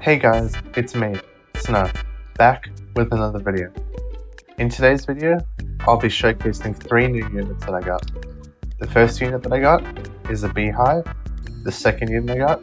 Hey guys, it's me, Snow, back with another video. In today's video, I'll be showcasing 3 new units that I got. The first unit that I got is a Beehive, the second unit I got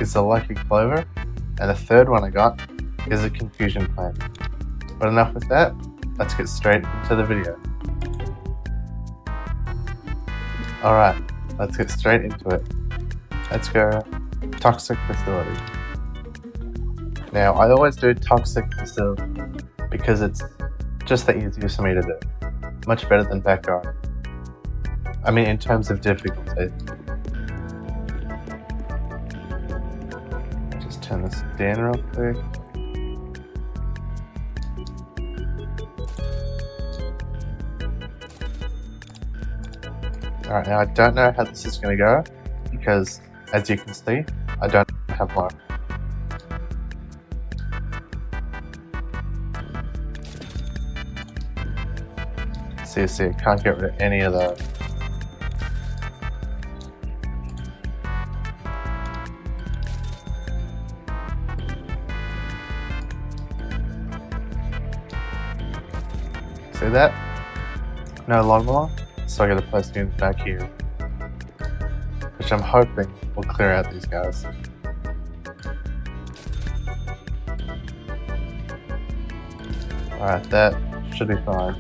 is a Lucky Clover, and the third one I got is a Confusion Plant. But enough with that, let's get straight into the video. Alright, let's get straight into it. Let's go Toxic Facility. Now, I always do Toxic Facility because it's just the easiest for me to do. Much better than Backyard. I mean, in terms of difficulty. Just turn this down real quick. Alright, now I don't know how this is going to go because, as you can see, I don't have luck. See, I can't get rid of any of those. See that? No lawnmower, so I gotta place the unit back here. Which I'm hoping will clear out these guys. Alright, that should be fine.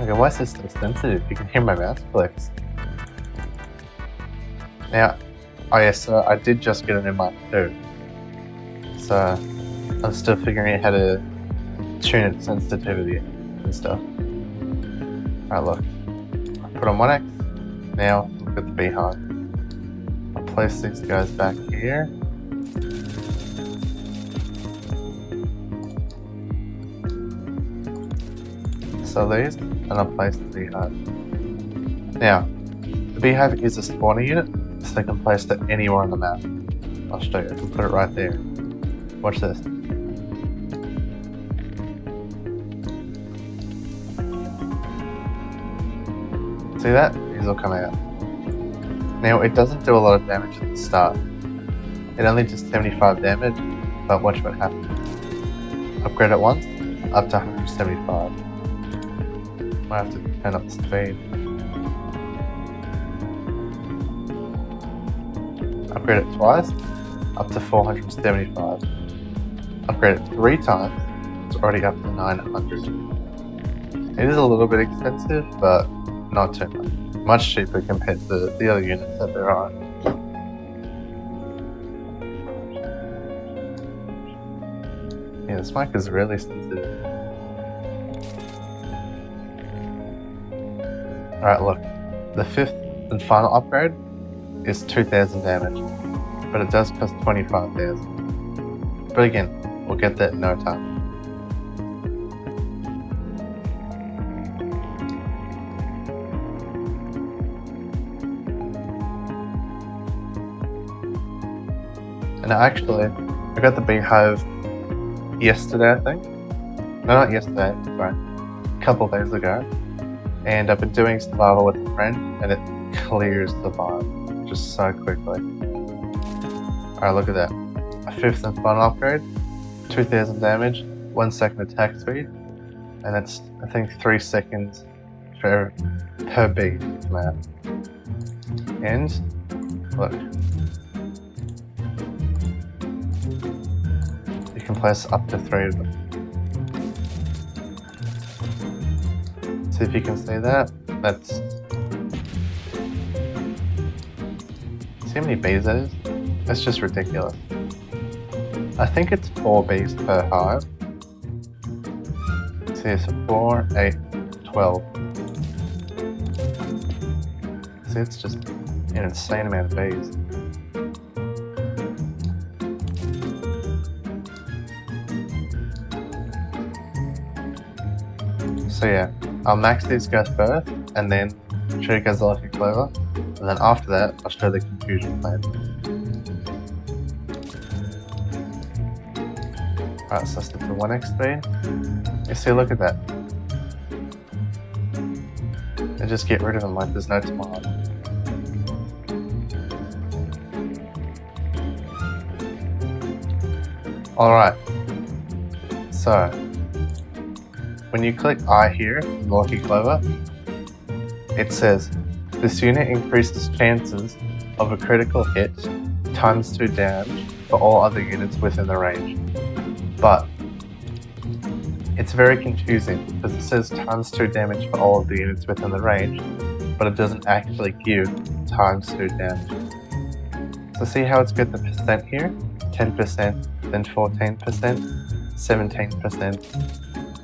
Okay, why is this so sensitive? You can hear my mouse clicks. Now, oh yeah, so I did just get an M1 too. So, I'm still figuring out how to tune its sensitivity and stuff. Alright, look. I put on 1X. Now, look at the Beehive. I'll place these guys back here. So these, and I'll place the Beehive. Now, the Beehive is a spawner unit, so they can place it anywhere on the map. I'll show you, I can put it right there. Watch this. See that? These will come out. Now, it doesn't do a lot of damage at the start. It only does 75 damage, but watch what happens. Upgrade it once, up to 175. Might have to turn up the speed. Upgrade it twice, up to 475. Upgrade it 3 times, it's already up to 900. It is a little bit expensive, but not too much. Much cheaper compared to the other units that there are. Yeah, this mic is really sensitive. Alright, look, the 5th and final upgrade is 2000 damage, but it does cost 25,000. But again, we'll get that in no time. And actually, I got the Beehive yesterday, I think. No, not yesterday, sorry. A couple of days ago. And I've been doing survival with a friend, and it clears the vibe just so quickly. Alright, look at that. A 5th and final upgrade, 2000 damage, 1 second attack speed, and it's, I think, 3 seconds per beat map. And, look. You can place up to 3 of them. See if you can see that. That's... See how many bees that is? That's just ridiculous. I think it's 4 bees per hive. See, it's 4, 8, 12. See, it's just an insane amount of bees. So yeah. I'll max these guys first, and then show you guys the Lucky Clover, and then after that, I'll show the Confusion Plant. Alright, so stick to 1x speed. You see, look at that. And just get rid of them like there's no tomorrow. Alright, so when you click I here in Lucky Clover, it says this unit increases chances of a critical hit ×2 damage for all other units within the range. But it's very confusing because it says ×2 damage for all of the units within the range, but it doesn't actually give ×2 damage. So see how it's got the percent here? 10%, then 14%, 17%,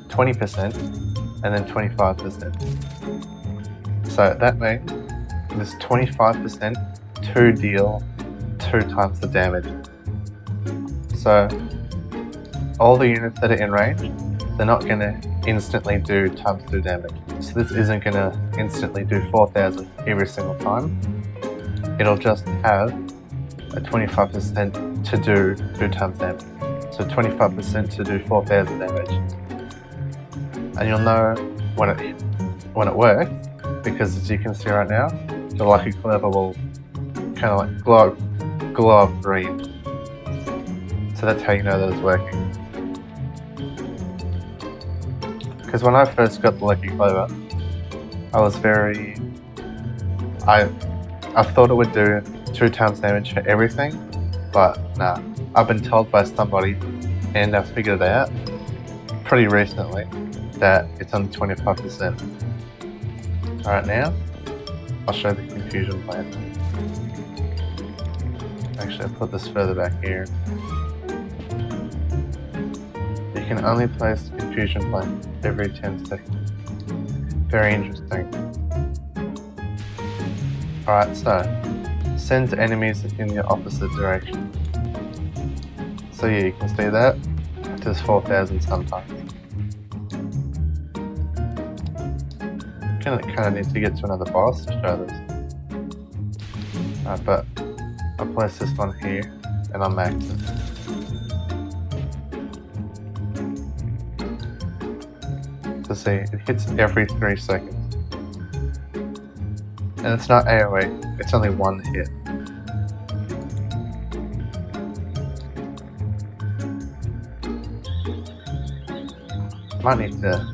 20%, and then 25%. So that means there's 25% to deal 2 times the damage. So all the units that are in range, they're not going to instantly do ×2 damage. So this isn't going to instantly do 4,000 every single time. It'll just have a 25% to do 2 times damage. So 25% to do 4,000 damage. And you'll know when it works, because as you can see right now, the Lucky Clover will kind of like glow up green. So that's how you know that it's working. Because when I first got the Lucky Clover, I was I thought it would do 2 times damage for everything, but nah. I've been told by somebody, and I figured it out pretty recently, that it's on 25%. Alright, now I'll show the confusion plan. Actually, I'll put this further back here. You can only place the confusion plan every 10 seconds. Very interesting. Alright, so send enemies in your opposite direction. So yeah, you can see that it does 4,000 sometimes. Kind of need to get to another boss to show this. But I'll place this one here and I'll max it. So see, it hits every 3 seconds. And it's not AoE, it's only one hit. Might need to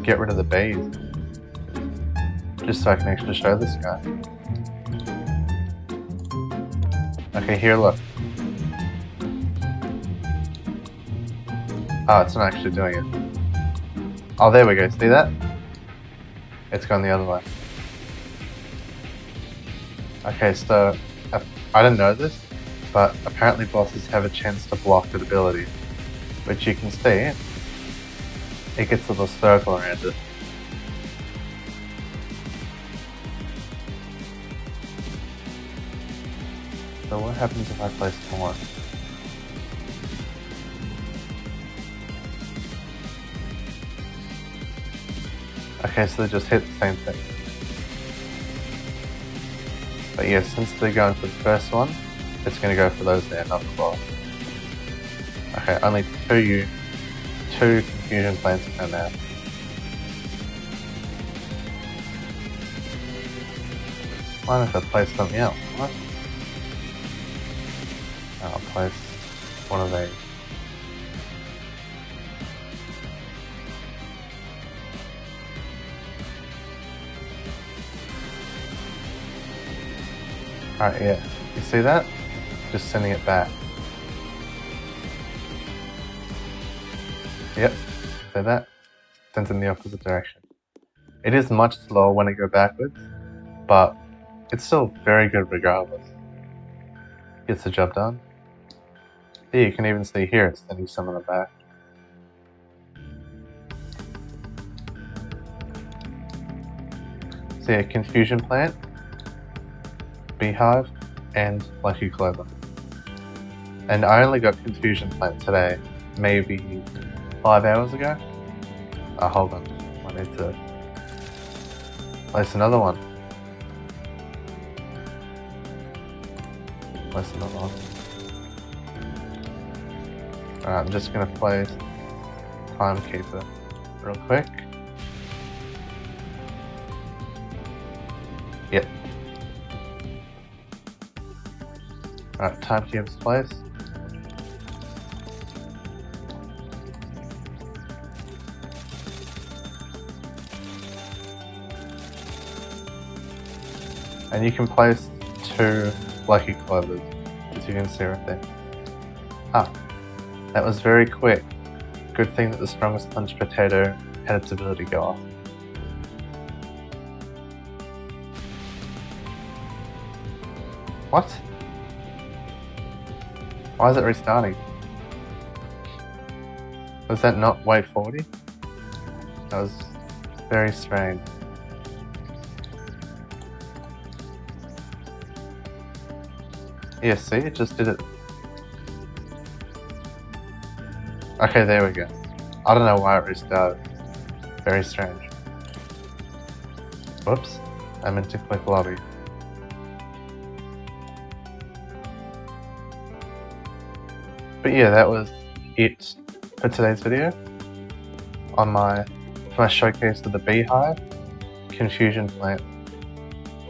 get rid of the bees, just so I can actually show this guy. Okay, here, look. Oh, it's not actually doing it. Oh, there we go, see that? It's gone the other way. Okay, so I didn't know this, but apparently bosses have a chance to block the ability, which you can see. It gets a little circle around it. So what happens if I place more? Okay, so they just hit the same thing. But yeah, since they're going for the first one, it's going to go for those there, not the boss. Okay, only two confusion plants to come out. Why don't I place something else? What? I'll place one of these. Alright, yeah. You see that? Just sending it back. Yep, see that? Sends in the opposite direction. It is much slower when I go backwards, but it's still very good regardless. Gets the job done. Yeah, you can even see here it's sending some of them back. So yeah, Confusion Plant, Beehive, and Lucky Clover. And I only got Confusion Plant today, maybe 5 hours ago. Oh, hold on, I need to place another one. Place another one. Alright, I'm just gonna place Timekeeper real quick. Yep. Alright, Timekeeper's placed. And you can place 2 Lucky Clovers, as you can see right there. Ah, that was very quick. Good thing that the strongest punch potato had its ability go off. What? Why is it restarting? Was that not wait 40? That was very strange. Yeah, see, it just did it. Okay, there we go. I don't know why it restarted. Very strange. Whoops, I meant to click lobby. But yeah, that was it for today's video on my showcase of the Beehive, Confusion Plant,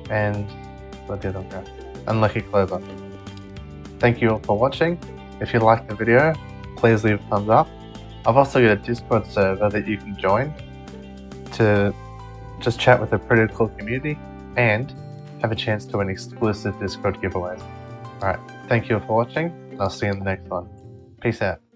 and what the other one? And Lucky Clover. Thank you all for watching. If you liked the video, please leave a thumbs up. I've also got a Discord server that you can join to just chat with a pretty cool community and have a chance to win exclusive Discord giveaways. Alright, thank you all for watching, and I'll see you in the next one. Peace out.